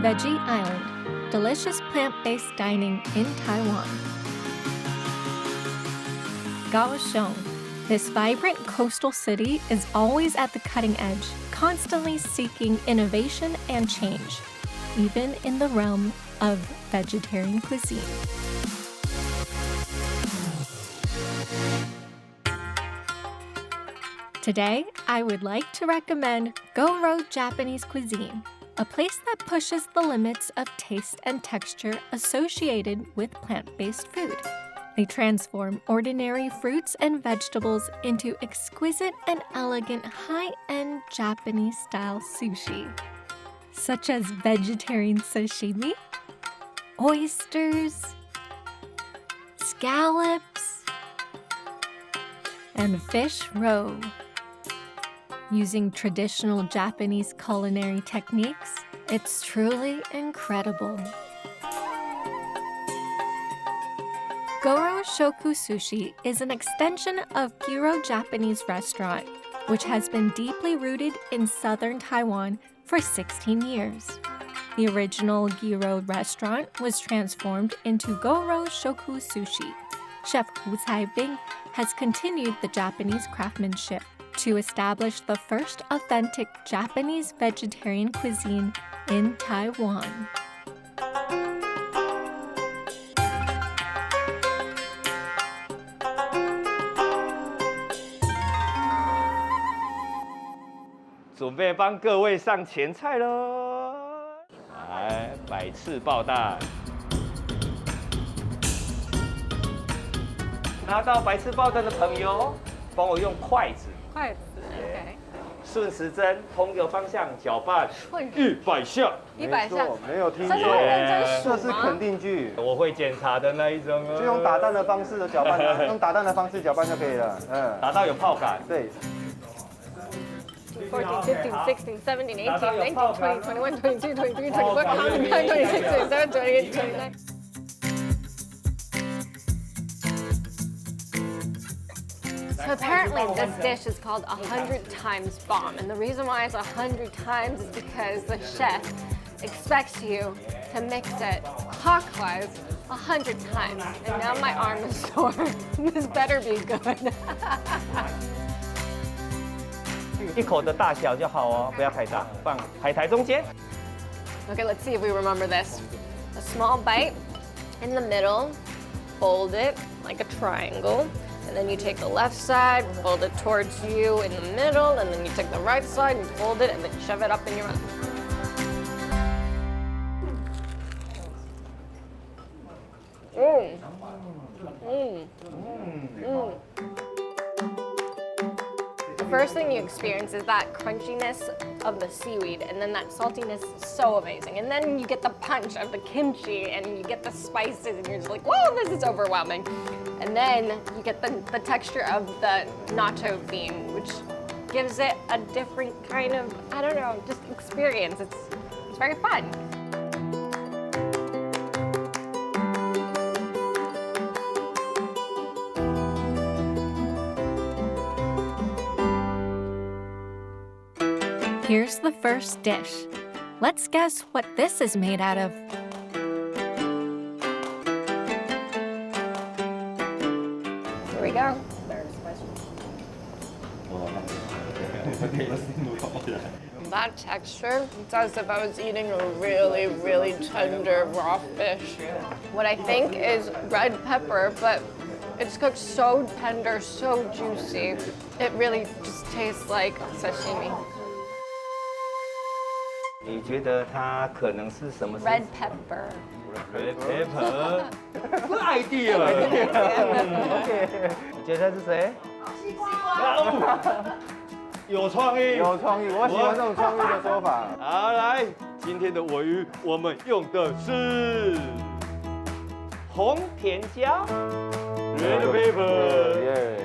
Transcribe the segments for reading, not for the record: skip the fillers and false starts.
Veggie Island, delicious plant-based dining in Taiwan. Kaohsiung. This vibrant coastal city is always at the cutting edge, constantly seeking innovation and change, even in the realm of vegetarian cuisine. Today, I would like to recommend Goro Japanese Cuisine, a place that pushes the limits of taste and texture associated with plant-based food. They transform ordinary fruits and vegetables into exquisite and elegant high-end Japanese-style sushi, such as vegetarian sashimi, oysters, scallops, and fish roe. Using traditional Japanese culinary techniques, it's truly incredible. Goro Shoku Sushi is an extension of Giro Japanese Restaurant, which has been deeply rooted in southern Taiwan for 16 years. The original Giro restaurant was transformed into Goro Shoku Sushi. Chef Hu Caibing has continued the Japanese craftsmanship to establish the first authentic Japanese vegetarian cuisine in Taiwan.准备帮各位上前菜喽！来，百翅爆蛋。拿到百翅爆蛋的朋友，帮我用筷子，OK，顺时针同一个方向搅拌100下。100下，没有听错，这是会认真数吗？这是肯定句，我会检查的那一种哦。就用打蛋的方式的搅拌，用打蛋的方式搅拌就可以了。达到有泡感。对。14, 15, 16, 17, 18, 19, 20, 21, 22, 23, 24, 25, 26, 27, 28, 29. So apparently this dish is called 100 times bomb, and the reason why it's 100 times is because the chef expects you to mix it clockwise 100 times. And now my arm is sore. This better be good. 一口的大小就好哦，不要太大。放海苔中间。Okay, let's see if we remember this. A small bite in the middle, fold it like a triangle, and then you take the left side, fold it towards you in the middle, and then you take the right side and fold it, and then shove it up in your mouth. The first thing you experience is that crunchiness of the seaweed, and then that saltiness is so amazing. And then you get the punch of the kimchi, and you get the spices, and you're just like, whoa, this is overwhelming. And then you get the texture of the natto bean, which gives it a different kind of, I don't know, just experience. It's very fun. Here's the first dish. Let's guess what this is made out of. Here we go. That texture, it's as if I was eating a really, really tender raw fish. What I think is red pepper, but it's cooked so tender, so juicy. It really just tastes like sashimi. 你觉得它可能是什么 Red pepper. Red pepper. Good idea. 你觉得是谁？西瓜。有创意。有创意，我喜欢这种创意的说法。好，来，今天的尾鱼我们用的是红甜椒 ，Red pepper。耶。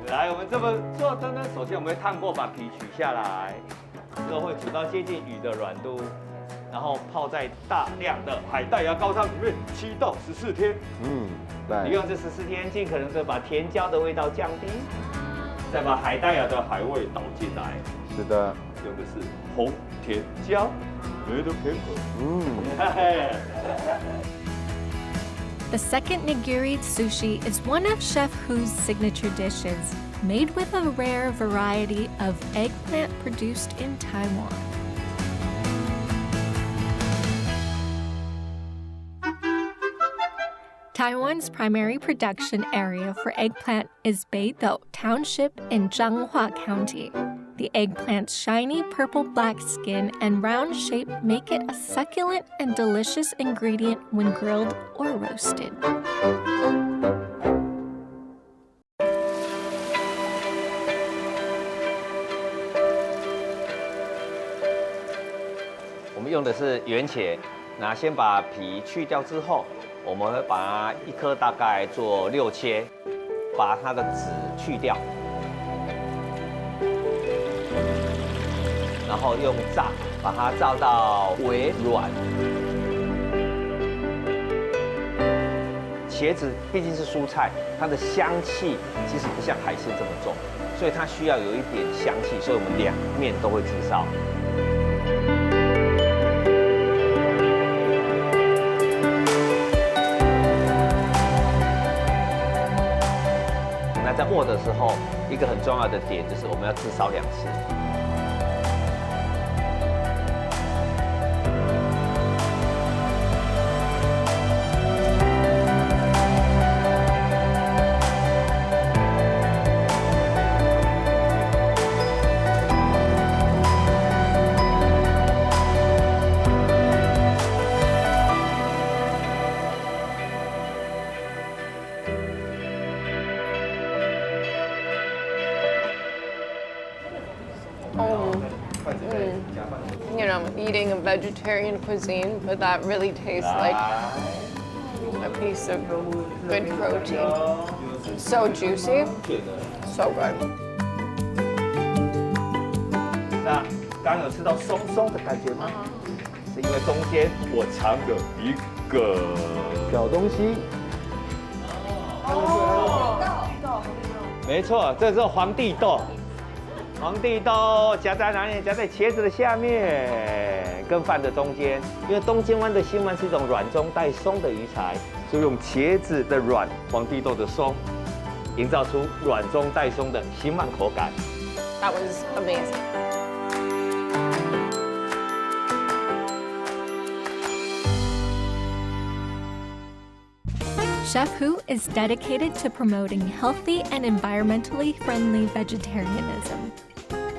来，我们这么做的呢，首先我们会烫过，把皮取下来。 之后会煮到接近鱼的软度，然后泡在大量的海带芽高汤里面7到14天。对。利用这14天，尽可能的把甜椒的味道降低，再把海带芽的海味倒进来。是的，用的是红甜椒。都偏可。The second nigiri sushi is one of Chef Hu's signature dishes, made with a rare variety of eggplant produced in Taiwan. Taiwan's primary production area for eggplant is Beidou Township in Changhua County. The eggplant's shiny purple-black skin and round shape make it a succulent and delicious ingredient when grilled or roasted. 我们用的是圆茄，那先把皮去掉之后，我们会把它一颗大概做6切，把它的籽去掉，然后用炸，把它炸到微软。茄子毕竟是蔬菜，它的香气其实不像海鲜这么重，所以它需要有一点香气，所以我们两面都会炙烧。 那在握的时候，一个很重要的点就是我们要至少2次。You know, eating a vegetarian cuisine, but that really tastes like a piece of good protein. So juicy, so good. 那刚刚有吃到松松的感觉吗？是因为中间我藏了一个小东西。没错，这是皇帝豆。皇帝豆夹在哪里？夹在茄子的下面，跟饭的中间。因为东京湾的新湾是一种软中带松的鱼材，所以用茄子的软，皇帝豆的松，营造出软中带松的新湾口感。That was amazing. Chef Hu is dedicated to promoting healthy and environmentally friendly vegetarianism.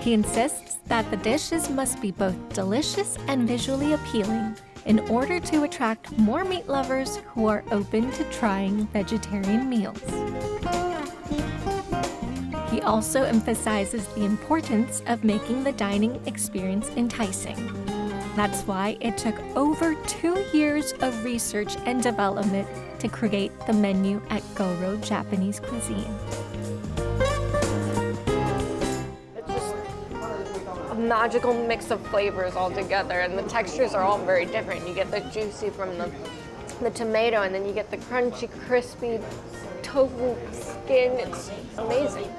He insists that the dishes must be both delicious and visually appealing in order to attract more meat lovers who are open to trying vegetarian meals. He also emphasizes the importance of making the dining experience enticing. That's why it took over 2 years of research and development to create the menu at Goro Japanese Cuisine. It's just a magical mix of flavors all together, and the textures are all very different. You get the juicy from the tomato, and then you get the crunchy, crispy tofu skin. It's amazing.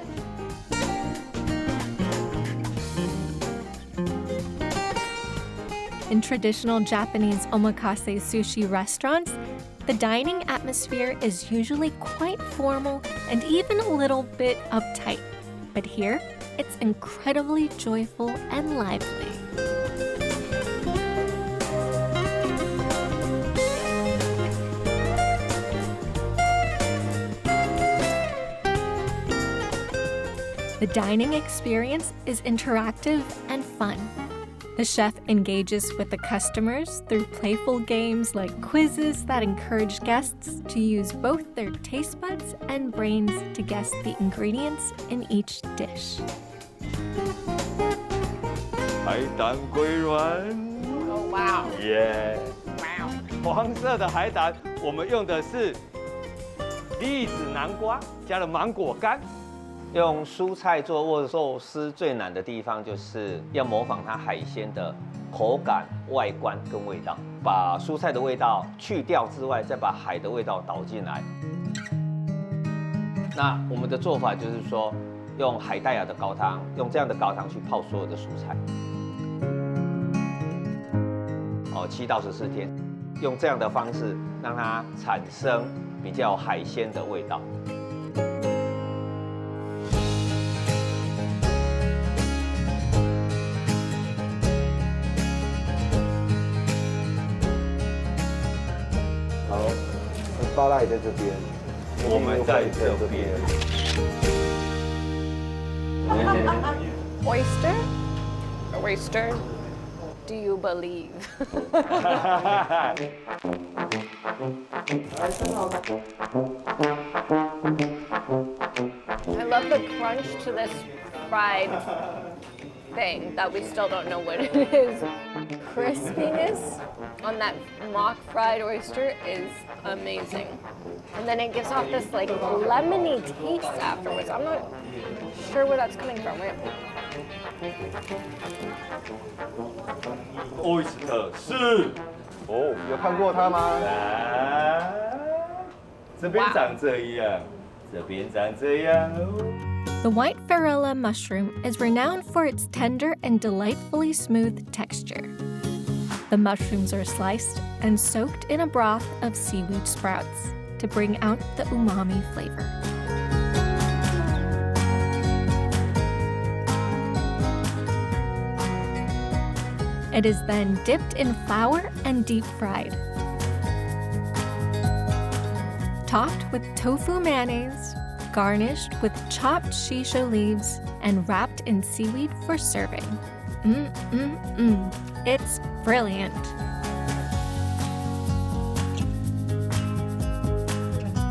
In traditional Japanese omakase sushi restaurants, the dining atmosphere is usually quite formal and even a little bit uptight. But here, it's incredibly joyful and lively. The dining experience is interactive and fun. The chef engages with the customers through playful games like quizzes that encourage guests to use both their taste buds and brains to guess the ingredients in each dish. 海胆龟卵， Oh, wow. 耶！ Wow. 黄色的海胆，我们用的是栗子南瓜，加了芒果干。用蔬菜做握寿司最难的地方就是要模仿它海鲜的口感、外观跟味道，把蔬菜的味道去掉之外，再把海的味道导进来。那我们的做法就是说，用海带芽的高汤，用这样的高汤去泡所有的蔬菜。7到14天，用这样的方式让它产生比较海鲜的味道。好，巴拉也在这边，我们在这边。Oyster? Oyster? Do you believe? I love the crunch to this fried thing that we still don't know what it is. Crispiness on that mock fried oyster is amazing. And then it gives off this like lemony taste afterwards. I'm not sure where that's coming from. Wait. Oyster 是哦，有看过它吗？啊，这边长这样，这边长这样哦。The white Varroa mushroom is renowned for its tender and delightfully smooth texture. The mushrooms are sliced and soaked in a broth of seaweed sprouts to bring out the umami flavor. It is then dipped in flour and deep fried. Topped with tofu mayonnaise, garnished with chopped shisho leaves, and wrapped in seaweed for serving. It's brilliant.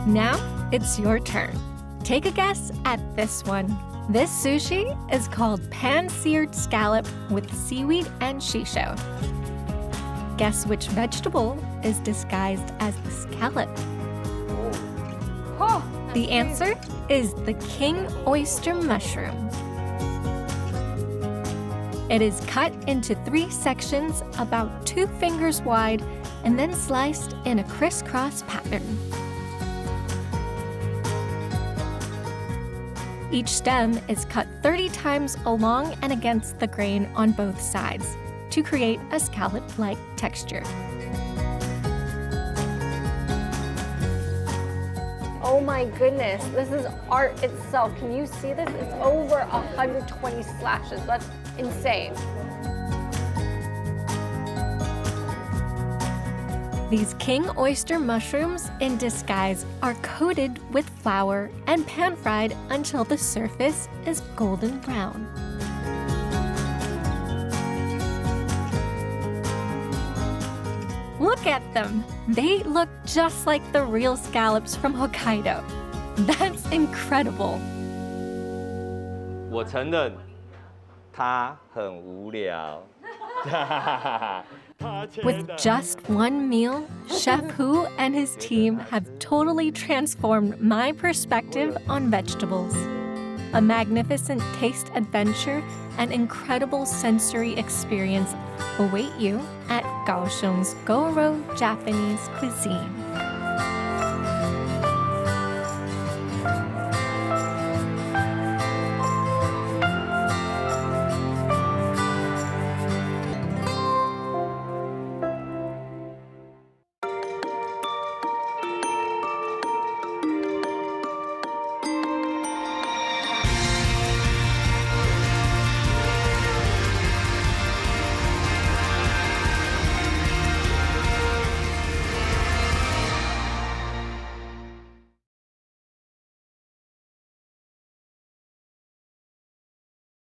Now it's your turn. Take a guess at this one. This sushi is called pan-seared scallop with seaweed and shisho. Guess which vegetable is disguised as the scallop? Oh, The answer is the king oyster mushroom. It is cut into 3 sections about 2 fingers wide and then sliced in a crisscross pattern. Each stem is cut 30 times along and against the grain on both sides to create a scallop-like texture. oh my goodness, this is art itself. Can you see this? It's over 120 slashes. That's insane. These king oyster mushrooms in disguise are coated with flour and pan-fried until the surface is golden brown. Look at them! They look just like the real scallops from Hokkaido. That's incredible. 我承认，它很无聊。With just one meal, Chef Hu and his team have totally transformed my perspective on vegetables. A magnificent taste adventure and incredible sensory experience await you at Kaohsiung's Goro Japanese Cuisine.